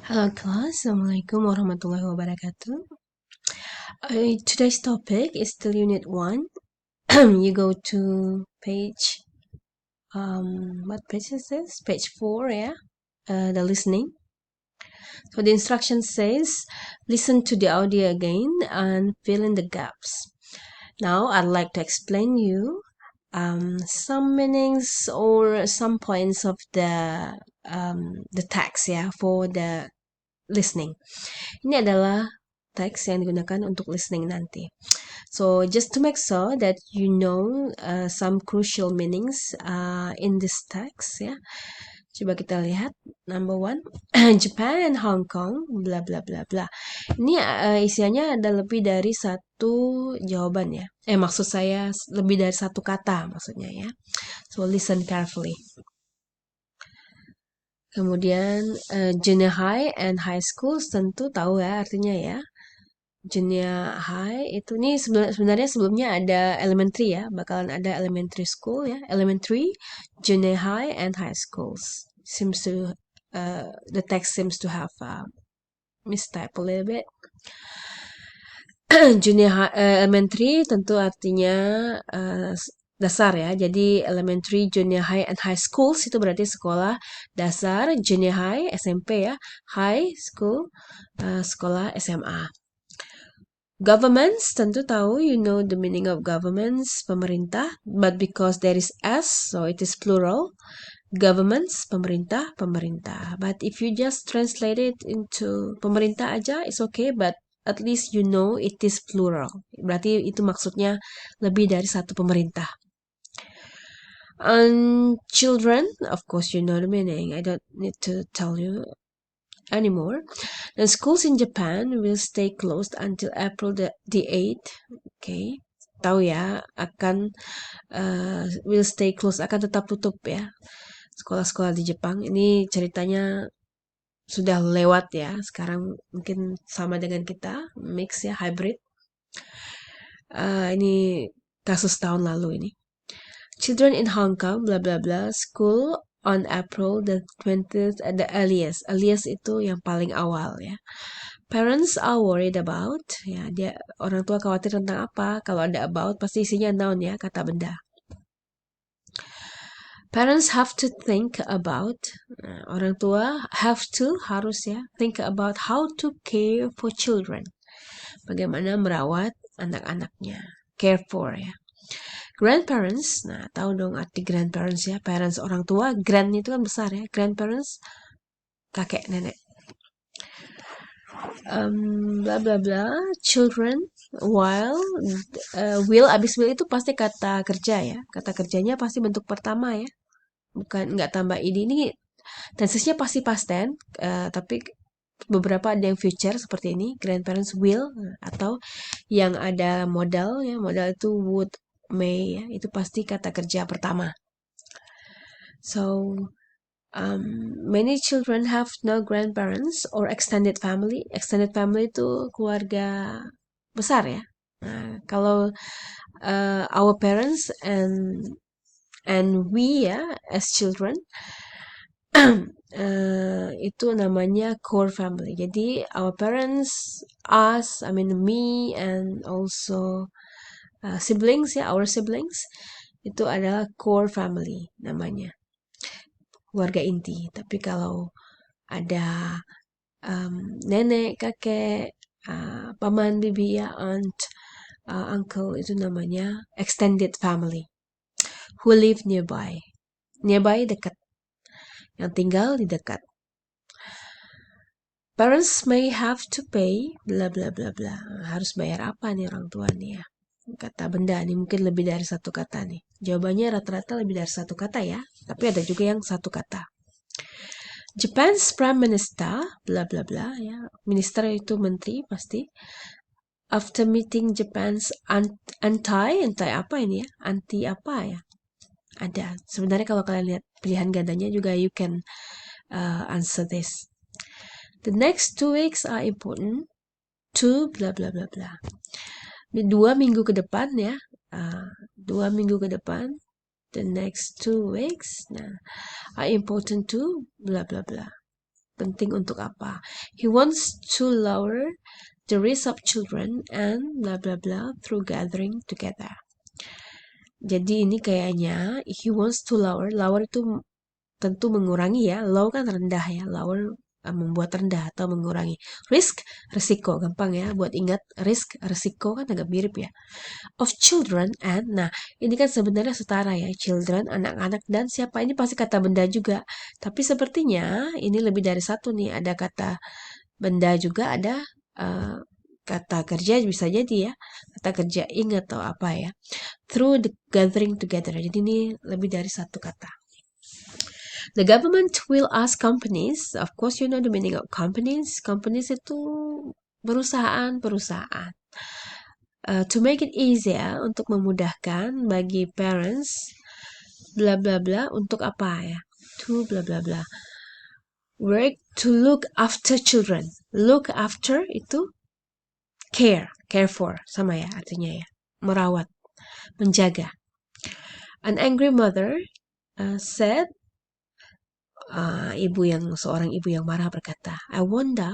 Halo kelas, Assalamualaikum warahmatullahi wabarakatuh. Today's topic is still Unit 1. You go to page, what page is this? Page 4, yeah? The listening. So the instruction says, listen to the audio again and fill in the gaps. Now I'd like to explain you some meanings or some points of the text, yeah, for the listening. Ini adalah teks yang digunakan untuk listening nanti. So just to make sure that you know some crucial meanings in this text, ya. Coba kita lihat. Number 1, Japan and Hong Kong, bla bla bla bla. Ini isiannya ada lebih dari satu jawaban ya. Maksud saya lebih dari satu kata maksudnya ya. So listen carefully. Kemudian junior high and high schools tentu tahu ya artinya ya. Junior high itu nih sebenarnya sebelumnya ada elementary ya, bakalan ada elementary school ya, elementary, junior high and high schools. Seems to the text seems to have mistype a little bit. Junior high, elementary tentu artinya dasar ya. Jadi elementary, junior high and high schools itu berarti sekolah dasar, junior high SMP ya, high school sekolah SMA. Governments, tentu tahu, you know the meaning of governments, pemerintah, but because there is S, so it is plural. Governments, pemerintah, pemerintah. But if you just translate it into pemerintah aja, it's okay, but at least you know it is plural. Berarti itu maksudnya lebih dari satu pemerintah. And children, of course you know the meaning. I don't need to tell you anymore. The schools in Japan will stay closed until April the 8th. Okay. Tahu ya, akan will stay closed, akan tetap tutup ya. Sekolah-sekolah di Jepang. Ini ceritanya sudah lewat ya. Sekarang mungkin sama dengan kita, mix ya, hybrid. Ini kasus tahun lalu ini. Children in Hong Kong, bla bla bla, school on April the 20th at the earliest. Earliest itu yang paling awal ya. Parents are worried about, ya, orang tua khawatir tentang apa? Kalau ada about pasti isinya noun ya, kata benda. Parents have to think about, orang tua have to, harus ya, think about how to care for children. Bagaimana merawat anak-anaknya. Care for ya. Grandparents, nah tahu dong arti grandparents ya, parents orang tua, grand itu kan besar ya, grandparents, kakek nenek. Bla bla bla, children, while, will, abis will itu pasti kata kerja ya, kata kerjanya pasti bentuk pertama ya, bukan nggak tambah id. Ini tensesnya pasti past tense, tapi beberapa ada yang future seperti ini, grandparents will, atau yang ada modal ya, modal itu would, may ya, itu pasti kata kerja pertama. So many children have no grandparents or extended family. Extended family itu keluarga besar ya. Nah, kalau our parents and we ya as children itu namanya core family. Jadi our parents, us, I mean me and also siblings ya, our siblings itu adalah core family namanya, keluarga inti. Tapi kalau ada nenek, kakek, paman, bibi ya, aunt, uncle, itu namanya extended family. Who live nearby. Nearby dekat. Yang tinggal di dekat. Parents may have to pay bla bla bla bla. Harus bayar apa nih orang tua nih ya? Kata benda nih, mungkin lebih dari satu kata nih. Jawabannya rata-rata lebih dari satu kata ya. Tapi ada juga yang satu kata. Japan's Prime Minister, bla bla bla ya. Minister itu menteri pasti. After meeting Japan's anti apa ini ya? Anti apa ya? Ada. Sebenarnya kalau kalian lihat pilihan gandanya juga you can answer this. The next 2 weeks are important to bla bla bla bla. 2 minggu ke depan ya. 2 minggu ke depan. The next 2 weeks are important to bla bla bla. Penting untuk apa? He wants to lower the risk of children and blah blah blah through gathering together. Jadi ini kayaknya he wants to lower itu tentu mengurangi ya. Low kan rendah ya. Lower membuat rendah atau mengurangi. Risk, risiko. Gampang ya buat ingat. Risk, risiko kan agak mirip ya. Of children and, nah ini kan sebenarnya setara ya. Children, anak-anak, dan siapa, ini pasti kata benda juga. Tapi sepertinya ini lebih dari satu nih. Ada kata benda juga, ada kata kerja bisa jadi ya. Kata kerja ing atau apa ya. Through the gathering together. Jadi ini lebih dari satu kata. The government will ask companies, of course you know the meaning of companies. Companies itu perusahaan. To make it easier, untuk memudahkan bagi parents, bla bla bla, untuk apa ya? To bla bla bla. Work to look after children. Look after itu care for, sama ya artinya ya. Merawat, menjaga. An angry mother said, seorang ibu yang marah berkata, I wonder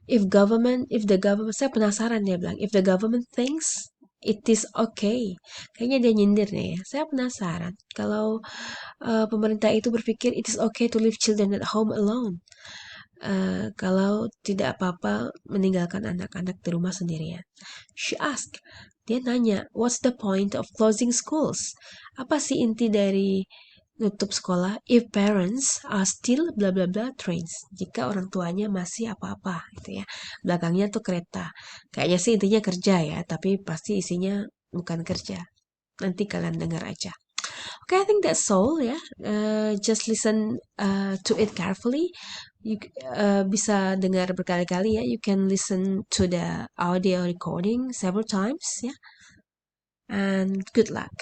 if the government, saya penasaran, dia bilang, if the government thinks it is okay. Kayaknya dia nyindir nih ya. Saya penasaran kalau pemerintah itu berpikir it is okay to leave children at home alone. Kalau tidak apa-apa meninggalkan anak-anak di rumah sendirian. She asked, dia nanya, what's the point of closing schools? Apa sih inti dari nutup sekolah? If parents are still bla bla bla trains. Jika orang tuanya masih apa-apa gitu ya. Belakangnya tuh kereta. Kayaknya sih intinya kerja ya, tapi pasti isinya bukan kerja. Nanti kalian dengar aja. Okay, I think that's all ya. Just listen to it carefully. You bisa dengar berkali-kali ya. You can listen to the audio recording several times ya. And good luck.